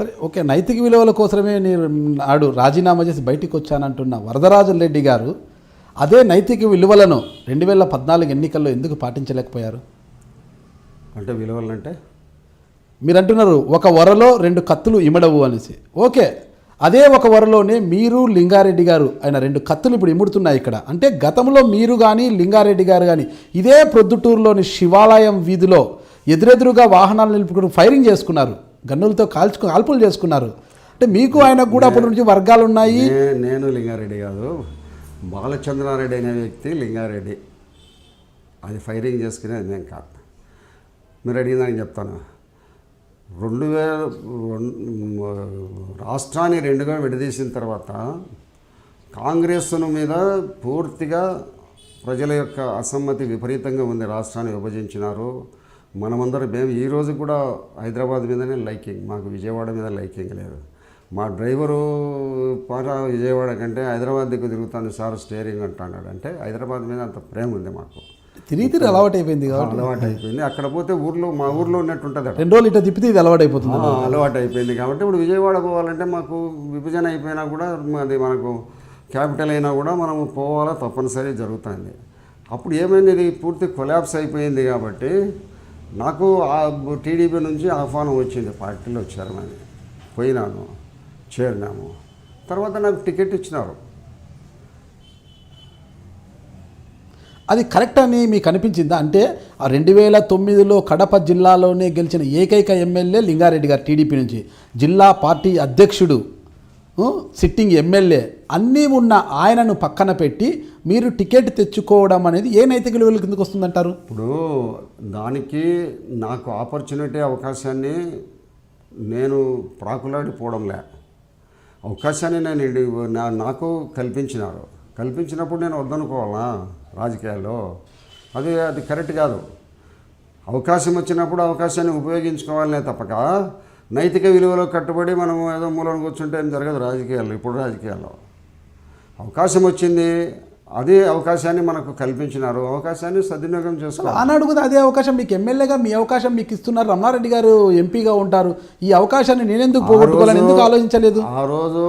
సరే ఓకే, నైతిక విలువల కోసమే నేను నాడు రాజీనామా చేసి బయటికి వచ్చానంటున్న వరదరాజన్ రెడ్డి గారు అదే నైతిక విలువలను 2014 ఎన్నికల్లో ఎందుకు పాటించలేకపోయారు? అంటే విలువలు అంటే మీరు అంటున్నారు ఒక వరలో 2 కత్తులు ఇమడవు అనేసి. ఓకే, అదే ఒక వరలోనే మీరు లింగారెడ్డి గారు ఆయన 2 కత్తులు ఇప్పుడు ఇముడుతున్నాయి ఇక్కడ. అంటే గతంలో మీరు కానీ లింగారెడ్డి గారు కానీ ఇదే ప్రొద్దుటూరులోని శివాలయం వీధిలో ఎదురెదురుగా వాహనాలు నిలుపుకుని ఫైరింగ్ చేసుకున్నారు, గన్నులతో కాల్పులు చేసుకున్నారు. అంటే మీకు ఆయనకు కూడా అప్పటి నుంచి వర్గాలు ఉన్నాయి. నేను లింగారెడ్డి కాదు, బాలచంద్రారెడ్డి అనే వ్యక్తి లింగారెడ్డి. అది ఫైరింగ్ చేసుకునేది నేను కాదు. మీరు అడిగిందని చెప్తాను. 2000 రాష్ట్రాన్ని 2గా విడదీసిన తర్వాత కాంగ్రెస్ మీద పూర్తిగా ప్రజల యొక్క అసమ్మతి విపరీతంగా ఉంది. రాష్ట్రాన్ని విభజించినారు. మనమందరం మేము ఈరోజు కూడా హైదరాబాద్ మీదనే లైకింగ్, మాకు విజయవాడ మీద లైకింగ్ లేదు. మా డ్రైవరు పాట విజయవాడ కంటే హైదరాబాద్ దిక్కు తిరుగుతాను సార్ స్టీరింగ్ అంటున్నాడు. అంటే హైదరాబాద్ మీద అంత ప్రేమ ఉంది మాకు. తిరిగి అలవాటు అయిపోయింది కాబట్టి అలవాటు అయిపోయింది. అక్కడ పోతే మా ఊర్లో ఉన్నట్టు ఉంటుంది. 2 రోజులు ఇట్లా తిప్పితే ఇది అలవాటు అయిపోతుంది. అలవాటు అయిపోయింది కాబట్టి ఇప్పుడు విజయవాడ పోవాలంటే మాకు విభజన అయిపోయినా కూడా అది మనకు క్యాపిటల్ అయినా కూడా మనం పోవాలా తప్పనిసరి జరుగుతుంది. అప్పుడు ఏమైంది, ఇది పూర్తి కొలాప్స్ అయిపోయింది. కాబట్టి నాకు టీడీపీ నుంచి ఆహ్వానం వచ్చింది, పార్టీలో వచ్చారని పోయినాను, చేరినాము. తర్వాత నాకు టికెట్ ఇచ్చినారు. అది కరెక్ట్ అని మీకు అనిపించిందా? అంటే ఆ 2009లో కడప జిల్లాలోనే గెలిచిన ఏకైక ఎమ్మెల్యే లింగారెడ్డి గారు టీడీపీ నుంచి, జిల్లా పార్టీ అధ్యక్షుడు, సిట్టింగ్ ఎమ్మెల్యే అన్నీ ఉన్న ఆయనను పక్కన పెట్టి మీరు టికెట్ తెచ్చుకోవడం అనేది ఏ నైతిక విలువల కిందకు వస్తుందంటారు? ఇప్పుడు దానికి నాకు ఆపర్చునిటీ అవకాశాన్ని నేను ప్రాకులాడిపోవడంలే, అవకాశాన్ని నాకు కల్పించినప్పుడు నేను వద్దనుకోవాలా రాజకీయాల్లో? అది కరెక్ట్ కాదు. అవకాశం వచ్చినప్పుడు అవకాశాన్ని ఉపయోగించుకోవాలనే తప్పక నైతిక విలువలో కట్టుబడి మనం ఏదో మూలను కూర్చుంటే ఏం జరగదు రాజకీయాల్లో. ఇప్పుడు రాజకీయాల్లో అవకాశం వచ్చింది, అదే అవకాశాన్ని మనకు కల్పించినారు, అవకాశాన్ని సద్వినియోగం చేసుకోవాలి. ఆనాడు కూడా అదే అవకాశం మీకు ఎమ్మెల్యేగా మీ అవకాశం మీకు ఇస్తున్నారు, రమణారెడ్డి గారు ఎంపీగా ఉంటారు. ఈ అవకాశాన్ని నేనెందుకు పోగొట్టుకోవాలని ఎందుకు ఆలోచించలేదు? ఆ రోజు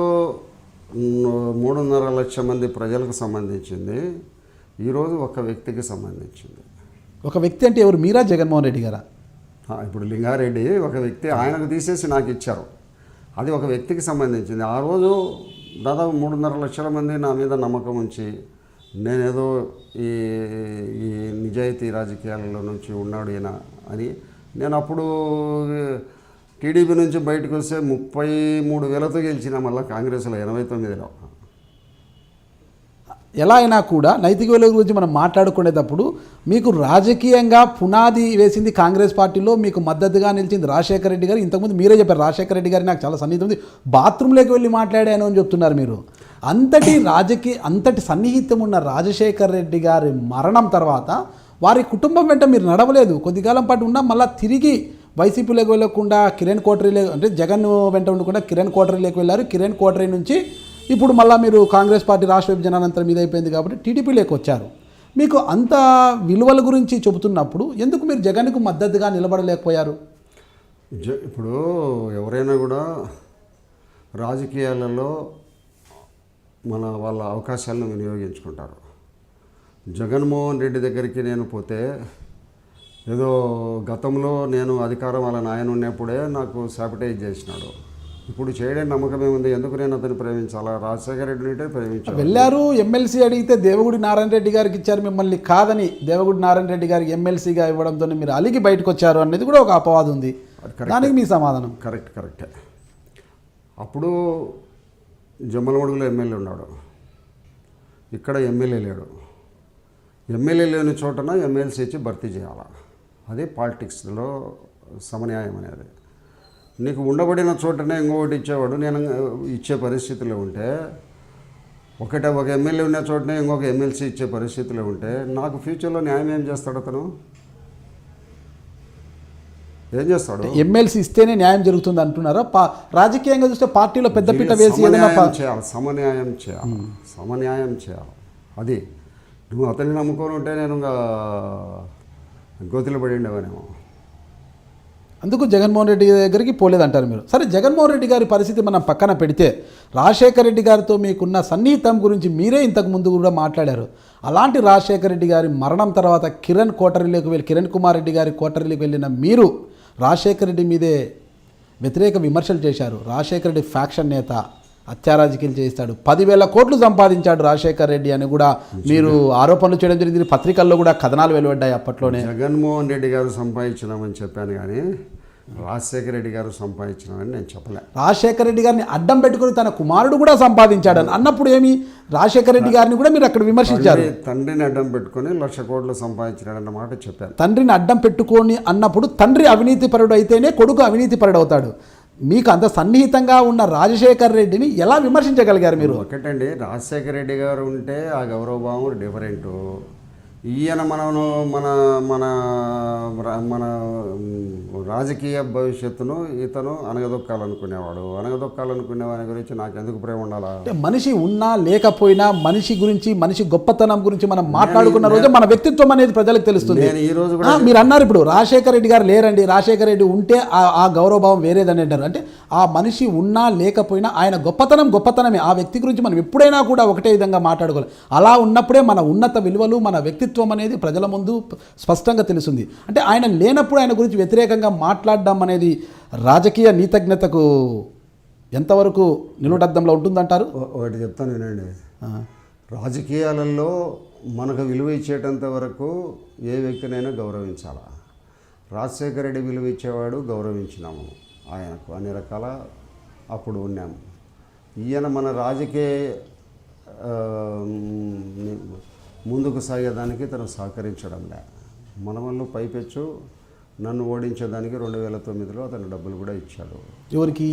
3.5 లక్షల మంది ప్రజలకు సంబంధించింది, ఈరోజు ఒక వ్యక్తికి సంబంధించింది. ఒక వ్యక్తి అంటే ఎవరు? మీరా, జగన్మోహన్ రెడ్డి గారా? ఇప్పుడు లింగారెడ్డి ఒక వ్యక్తి, ఆయనకు తీసేసి నాకు ఇచ్చారు. అది ఒక వ్యక్తికి సంబంధించింది. ఆ రోజు దాదాపు 3.5 లక్షల మంది నా మీద నమ్మకం ఉంచి నేనేదో ఈ నిజాయితీ రాజకీయాలలో నుంచి ఉన్నాడు ఈయన అని నేను అప్పుడు టీడీపీ నుంచి బయటకు వస్తే 33,000తో గెలిచిన, మళ్ళీ కాంగ్రెస్లో 89లో. ఎలా అయినా కూడా నైతిక విలువల గురించి మనం మాట్లాడుకునేటప్పుడు మీకు రాజకీయంగా పునాది వేసింది కాంగ్రెస్ పార్టీలో, మీకు మద్దతుగా నిలిచింది రాజశేఖర రెడ్డి గారు. ఇంతకుముందు మీరే చెప్పారు రాజశేఖర రెడ్డి గారి నాకు చాలా సన్నిహితం ఉంది, బాత్రూంలోకి వెళ్ళి మాట్లాడాను అని చెప్తున్నారు మీరు. అంతటి సన్నిహితం ఉన్న రాజశేఖర రెడ్డి గారి మరణం తర్వాత వారి కుటుంబం వెంట మీరు నడవలేదు. కొద్దికాలం పాటు ఉన్నా మళ్ళీ తిరిగి వైసీపీలోకి వెళ్ళకుండా కిరణ్ కోటరీలో, అంటే జగన్ వెంట ఉండకుండా కిరణ్ కోటరీలోకి వెళ్ళారు. కిరణ్ కోటరీ నుంచి ఇప్పుడు మళ్ళీ మీరు కాంగ్రెస్ పార్టీ రాష్ట్ర విభజనానంతరం మీద అయిపోయింది కాబట్టి టీడీపీలోకి వచ్చారు. మీకు అంత విలువల గురించి చెబుతున్నప్పుడు ఎందుకు మీరు జగన్కు మద్దతుగా నిలబడలేకపోయారు? ఇప్పుడు ఎవరైనా కూడా రాజకీయాలలో వాళ్ళ అవకాశాలను వినియోగించుకుంటారు. జగన్మోహన్ రెడ్డి దగ్గరికి నేను పోతే ఏదో గతంలో నేను అధికారం వాళ్ళ నాయన ఉన్నప్పుడే నాకు సాబిటైజ్ చేసినాడు. ఇప్పుడు చేయడానికి నమ్మకం ఏముంది? ఎందుకు నేను అతను ప్రేమించాలా? రాజశేఖర రెడ్డి అంటే ప్రేమించాను. వెళ్ళారు, ఎమ్మెల్సీ అడిగితే దేవగుడి నారాయణ రెడ్డి గారికి ఇచ్చారు, మిమ్మల్ని కాదని దేవగుడి నారాయణ రెడ్డి గారికి ఎమ్మెల్సీగా ఇవ్వడంతో మీరు అలిగి బయటకు వచ్చారు అనేది కూడా ఒక అపవాదం ఉంది. దానికి మీ సమాధానం? కరెక్టే. అప్పుడు జమ్మలమడుగులో ఎమ్మెల్యే ఉన్నాడు, ఇక్కడ ఎమ్మెల్యే లేడు. ఎమ్మెల్యే లేని చోటన ఎమ్మెల్సీ ఇచ్చి భర్తీ చేయాలి. అదే పాలిటిక్స్లో సమన్యాయం అనేది. నీకు ఉండబడిన చోటనే ఇంకొకటి ఇచ్చేవాడు, నేను ఇచ్చే పరిస్థితిలో ఉంటే, ఒక ఎమ్మెల్యే ఉన్న చోటనే ఇంకొక ఎమ్మెల్సీ ఇచ్చే పరిస్థితిలో ఉంటే నాకు ఫ్యూచర్లో న్యాయం ఏం చేస్తాడు? అతను ఏం చేస్తాడు? ఎమ్మెల్సీ ఇస్తేనే న్యాయం జరుగుతుంది అంటున్నారా? రాజకీయంగా చూస్తే పార్టీలో పెద్దపీట వేసి సమన్యాయం చేయాలి. అది నువ్వు అతన్ని నమ్ముకొని ఉంటే నేను గోతిలో పడి ఉండేవానేమో. అందుకు జగన్మోహన్ రెడ్డి దగ్గరికి పోలేదంటారు మీరు. సరే, జగన్మోహన్ రెడ్డి గారి పరిస్థితి మనం పక్కన పెడితే రాజశేఖర రెడ్డి గారితో మీకున్న సన్నిహితం గురించి మీరే ఇంతకు ముందు కూడా మాట్లాడారు. అలాంటి రాజశేఖర రెడ్డి గారి మరణం తర్వాత కిరణ్ కుమార్ రెడ్డి గారి కోటరీలోకి వెళ్ళిన మీరు రాజశేఖర రెడ్డి మీదే వ్యతిరేక విమర్శలు చేశారు. రాజశేఖర రెడ్డి ఫ్యాక్షన్ నేత, హత్యారాజకీయాలు చేస్తాడు, 10,000 కోట్లు సంపాదించాడు రాజశేఖర రెడ్డి అని కూడా మీరు ఆరోపణలు చేయడం జరిగింది. పత్రికల్లో కూడా కథనాలు వెలువడ్డాయి అప్పట్లోనే. జగన్మోహన్ రెడ్డి గారు సంపాదించినామని చెప్పాను కానీ రాజశేఖర రెడ్డి గారు సంపాదించినామని నేను చెప్పలే. రాజశేఖర రెడ్డి గారిని అడ్డం పెట్టుకుని తన కుమారుడు కూడా సంపాదించాడు అన్నప్పుడు ఏమి రాజశేఖర రెడ్డి గారిని కూడా మీరు అక్కడ విమర్శించారు. తండ్రిని అడ్డం పెట్టుకొని 1,00,000 కోట్లు సంపాదించినాడన్న మాట చెప్పాను. తండ్రిని అడ్డం పెట్టుకొని అన్నప్పుడు తండ్రి అవినీతిపరుడు అయితేనే కొడుకు అవినీతిపరుడు అవుతాడు. మీకు అంత సన్నిహితంగా ఉన్న రాజశేఖర రెడ్డిని ఎలా విమర్శించగలిగారు మీరు? ఒకటండి, రాజశేఖర రెడ్డి గారు ఉంటే ఆ గౌరవభావం డిఫరెంటు. ఈయన మనను మన మన మన రాజకీయ భవిష్యత్తును ఇతను అనగదొక్కాలనుకునే వాని గురించి నాకు ఎందుకు ప్రేమ ఉండాలా? అంటే మనిషి ఉన్నా లేకపోయినా మనిషి గొప్పతనం గురించి మనం మాట్లాడుకున్న రోజు మన వ్యక్తిత్వం అనేది ప్రజలకు తెలుస్తుంది. నేను ఈ రోజు కూడా మీరు అన్నారు ఇప్పుడు రాజశేఖర రెడ్డి గారు లేరండి, రాజశేఖర రెడ్డి ఉంటే ఆ గౌరవభావం వేరేదని అంటారు. అంటే ఆ మనిషి ఉన్నా లేకపోయినా ఆయన గొప్పతనమే. ఆ వ్యక్తి గురించి మనం ఎప్పుడైనా కూడా ఒకటే విధంగా మాట్లాడుకోవాలి. అలా ఉన్నప్పుడే మన ఉన్నత విలువలు, మన వ్యక్తిత్వం అనేది ప్రజల ముందు స్పష్టంగా తెలుస్తుంది. అంటే ఆయన లేనప్పుడు ఆయన గురించి వ్యతిరేకంగా మాట్లాడడం అనేది రాజకీయ నీతజ్ఞతకు ఎంతవరకు నిలువడద్దంలో ఉంటుందంటారు? ఒకటి చెప్తాను వినండి. రాజకీయాలలో మనకు విలువ ఇచ్చేటంత వరకు ఏ వ్యక్తినైనా గౌరవించాలా. రాజశేఖర రెడ్డి విలువ ఇచ్చేవాడు, గౌరవించినాము ఆయనకు అన్ని రకాల అప్పుడు ఉన్నాము. ఈయన మన రాజకీయ ముందుకు సాగేదానికి తను సహకరించడంలే. మన వల్ల పైపెచ్చు నన్ను ఓడించేదానికి 2009లో అతను డబ్బులు కూడా ఇచ్చాడు. ఎవరికి?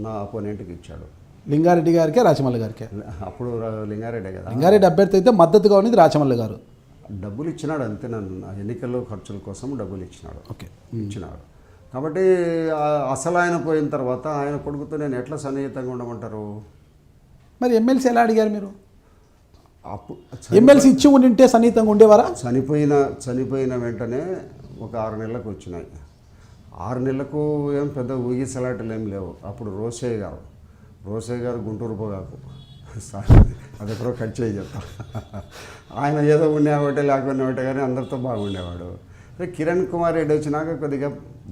నా అపోనెంట్కి ఇచ్చాడు. లింగారెడ్డి గారికి, రాచమల్లి గారికి. అప్పుడు లింగారెడ్డి కదా, లింగారెడ్డి అభ్యర్థి అయితే మద్దతుగా ఉన్నది రాచమల్లి గారు. డబ్బులు ఇచ్చినాడు అంతే, నన్ను ఎన్నికల్లో ఖర్చుల కోసం డబ్బులు ఇచ్చినాడు. ఓకే, ఇచ్చినాడు. కాబట్టి అసలు ఆయన పోయిన తర్వాత ఆయన కొడుకుతో నేను ఎట్లా సన్నిహితంగా ఉండమంటారు? మరి ఎమ్మెల్సీ ఎలా అడిగారు మీరు? అప్పుడు ఎమ్మెల్సీ ఇచ్చి ఉండింటే సన్నిహితంగా ఉండేవారా? చనిపోయిన వెంటనే ఒక 6 నెలలకు వచ్చినాయి. 6 నెలలకు ఏం పెద్ద ఊగిసలాటలు ఏం లేవు. అప్పుడు రోసయ్య గారు గుంటూరు పోగాకు అది ఎక్కడో కట్ చేయి చెప్తా. ఆయన ఏదో ఉండేవాటే లేకపోయినా ఒకటే కానీ అందరితో బాగుండేవాడు. కిరణ్ కుమార్ రెడ్డి వచ్చినాక కొద్దిగా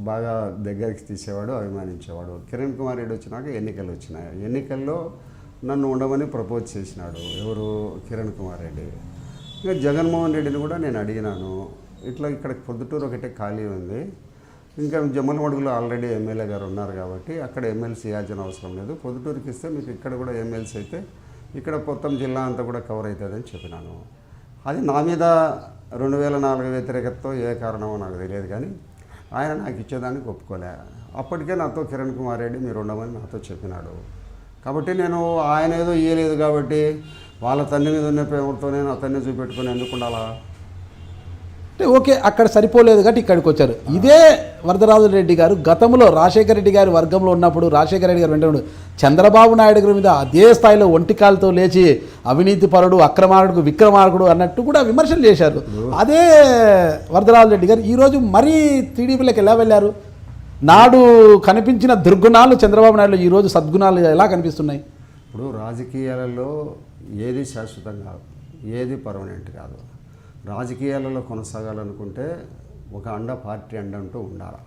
బాగా దగ్గరికి తీసేవాడు, అభిమానించేవాడు. కిరణ్ కుమార్ రెడ్డి వచ్చినాక ఎన్నికలు వచ్చినాయి. ఎన్నికల్లో నన్ను ఉండమని ప్రపోజ్ చేసినాడు. ఎవరు? కిరణ్ కుమార్ రెడ్డి. ఇంకా జగన్మోహన్ రెడ్డిని కూడా నేను అడిగినాను, ఇట్లా ఇక్కడ పొద్దుటూరు ఒకటే ఖాళీ ఉంది, ఇంకా జమ్మలమడుగులో ఆల్రెడీ ఎమ్మెల్యే గారు ఉన్నారు కాబట్టి అక్కడ ఎమ్మెల్సీ ఇవ్వాల్సిన అవసరం లేదు, పొద్దుటూరుకి ఇస్తే మీకు ఇక్కడ కూడా ఎమ్మెల్సీ అయితే ఇక్కడ మొత్తం జిల్లా అంతా కూడా కవర్ అవుతుందని చెప్పినాను. అది నా మీద 2004 వ్యతిరేకతతో ఏ కారణమో నాకు తెలియదు, కానీ ఆయన నాకు ఇచ్చేదానికి ఒప్పుకోలే. అప్పటికే నాతో కిరణ్ కుమార్ రెడ్డి మీరు ఉండమని నాతో చెప్పినాడు. కాబట్టి నేను ఆయన ఏదో ఇయ్యలేదు కాబట్టి వాళ్ళ తండ్రి మీద ఉన్న ప్రేమతో నేను అతన్ని చూపెట్టుకొని ఎందుకు ఉండాలా? అంటే ఓకే, అక్కడ సరిపోలేదు కాబట్టి ఇక్కడికి వచ్చారు. ఇదే వరదరాజు రెడ్డి గారు గతంలో రాజశేఖర రెడ్డి గారి వర్గంలో ఉన్నప్పుడు రాజశేఖర రెడ్డి గారు వెంటనే చంద్రబాబు నాయుడు గారి మీద అదే స్థాయిలో ఒంటికాలతో లేచి అవినీతిపరుడు, అక్రమార్కుడు, విక్రమార్కుడు అన్నట్టు కూడా విమర్శలు చేశారు. అదే వరదరాజు రెడ్డి గారు ఈరోజు మరీ టీడీపీలోకి ఎలా వెళ్ళారు? నాడు కనిపించిన దుర్గుణాలు చంద్రబాబు నాయుడులో ఈరోజు సద్గుణాలు ఎలా కనిపిస్తున్నాయి? ఇప్పుడు రాజకీయాలలో ఏది శాశ్వతం కాదు, ఏది పర్మనెంట్ కాదు. రాజకీయాలలో కొనసాగాలనుకుంటే ఒక పార్టీ అండ అంటూ ఉండాలి.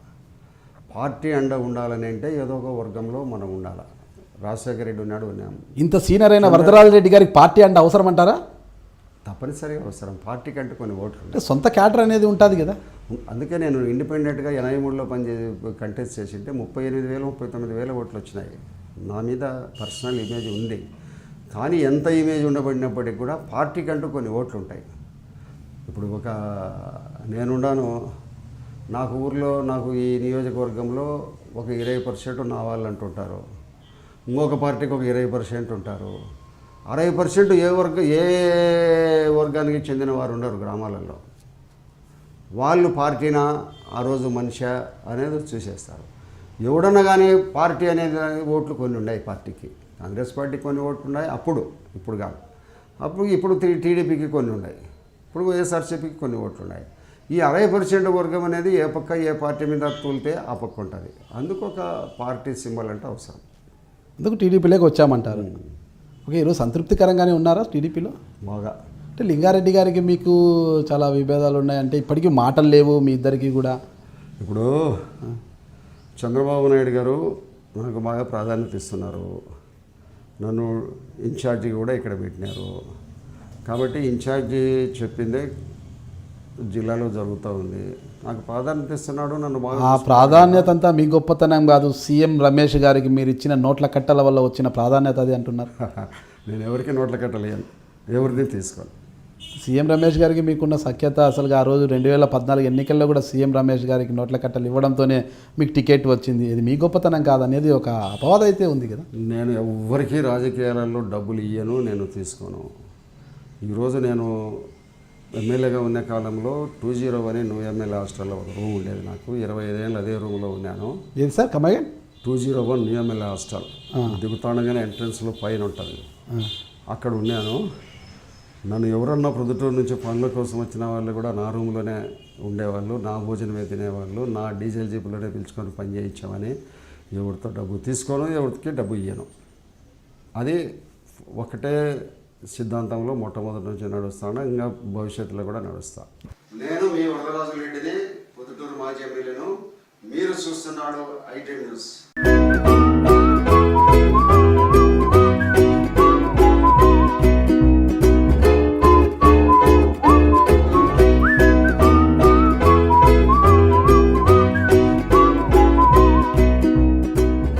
పార్టీ అండ ఉండాలని అంటే ఏదో ఒక వర్గంలో మనం ఉండాలి. రాజశేఖర రెడ్డి ఉన్నాడు, ఉన్నాం. ఇంత సీనియర్ అయిన వరదరాజు రెడ్డి గారికి పార్టీ అండ అవసరం అంటారా? తప్పనిసరిగా అవసరం. పార్టీ కంటే కొన్ని ఓట్లు అంటే సొంత క్యాడర్ అనేది ఉంటుంది కదా. అందుకే నేను ఇండిపెండెంట్గా 83లో కంటెస్ట్ చేసింటే 38,000 39,000 ఓట్లు వచ్చినాయి. నా మీద పర్సనల్ ఇమేజ్ ఉంది, కానీ ఎంత ఇమేజ్ ఉండబడినప్పటికీ కూడా పార్టీ కంటూ కొన్ని ఓట్లు ఉంటాయి. ఇప్పుడు నేనున్నాను, నాకు ఊర్లో నాకు ఈ నియోజకవర్గంలో ఒక 20% నా వాళ్ళు అంటుంటారు, ఇంకొక పార్టీకి ఒక 20% ఉంటారు, 60% ఏ వర్గానికి చెందిన వారు ఉండరు గ్రామాలలో. వాళ్ళు పార్టీనా ఆ రోజు మనిషి అనేది చూసేస్తారు. ఎవడన్నా కానీ పార్టీ అనేది ఓట్లు కొన్ని ఉన్నాయి పార్టీకి. కాంగ్రెస్ పార్టీకి కొన్ని ఓట్లు ఉన్నాయి ఇప్పుడు కాదు. ఇప్పుడు టీడీపీకి కొన్ని ఉన్నాయి, ఇప్పుడు వైఎస్ఆర్సీపీకి కొన్ని ఓట్లు ఉన్నాయి. ఈ 60% వర్గం అనేది ఏ పక్క ఏ పార్టీ మీద తూలితే ఆ పక్క ఉంటుంది. అందుకు ఒక పార్టీ సింబల్ అంటే అవసరం. అందుకు టీడీపీలోకి వచ్చామంటారు. ఓకే, ఈరోజు సంతృప్తికరంగానే ఉన్నారా టీడీపీలో? బాగా. అంటే లింగారెడ్డి గారికి మీకు చాలా విభేదాలు ఉన్నాయంటే ఇప్పటికీ మాటలు లేవు మీ ఇద్దరికి కూడా. ఇప్పుడు చంద్రబాబు నాయుడు గారు నాకు బాగా ప్రాధాన్యత ఇస్తున్నారు. నన్ను ఇన్ఛార్జి కూడా ఇక్కడ పెట్టినారు. కాబట్టి ఇన్ఛార్జి చెప్పిందే జిల్లాలో జరుగుతూ ఉంది. నాకు ప్రాధాన్యత ఇస్తున్నాడు. నన్ను బాగా ఆ ప్రాధాన్యత అంతా మీ గొప్పతనం కాదు, సీఎం రమేష్ గారికి మీరు ఇచ్చిన నోట్ల కట్టల వల్ల వచ్చిన ప్రాధాన్యత అది అంటున్నారు. నేను ఎవరికి నోట్ల కట్టలేను, ఎవరిని తీసుకోను. సీఎం రమేష్ గారికి మీకున్న సఖ్యత అసలుగా ఆ రోజు 2014 ఎన్నికల్లో కూడా సీఎం రమేష్ గారికి నోట్ల కట్టలు ఇవ్వడంతోనే మీకు టికెట్ వచ్చింది. ఇది మీ గొప్పతనం కాదనేది ఒక అపవాదం అయితే ఉంది కదా. నేను ఎవరికి రాజకీయాలలో డబ్బులు ఇయ్యను, నేను తీసుకోను. ఈరోజు నేను ఎమ్మెల్యేగా ఉన్న కాలంలో 201 న్యూ ఎమ్మెల్యే హాస్టల్లో ఒక రూమ్ ఉండేది. నాకు 25 ఏళ్ళు అదే రూమ్లో ఉన్నాను. ఏది సార్ కమగా? 201 న్యూ ఎమ్మెల్యే హాస్టల్ దిగుతానగానే ఎంట్రన్స్లో పైన ఉంటుంది. అక్కడ ఉన్నాను. నన్ను ఎవరన్నా ప్రొద్దుటూరు నుంచి పనుల కోసం వచ్చిన వాళ్ళు కూడా నా రూమ్లోనే ఉండేవాళ్ళు, నా భోజనమే తినేవాళ్ళు, నా డీజిల్ జీపులోనే పిలుచుకొని పని చేయించామని. ఎవరితో డబ్బు తీసుకోను, ఎవరికి డబ్బు ఇయ్యను. అది ఒకటే సిద్ధాంతంలో మొట్టమొదటి నుంచి నడుస్తాను, ఇంకా భవిష్యత్తులో కూడా నడుస్తా. నేను మీ వరదరాజు రెడ్డిని, పొద్దుటూరు మాజీ ఎమ్మెల్యేను. మీరు చూస్తున్నాడు ఐటీ న్యూస్.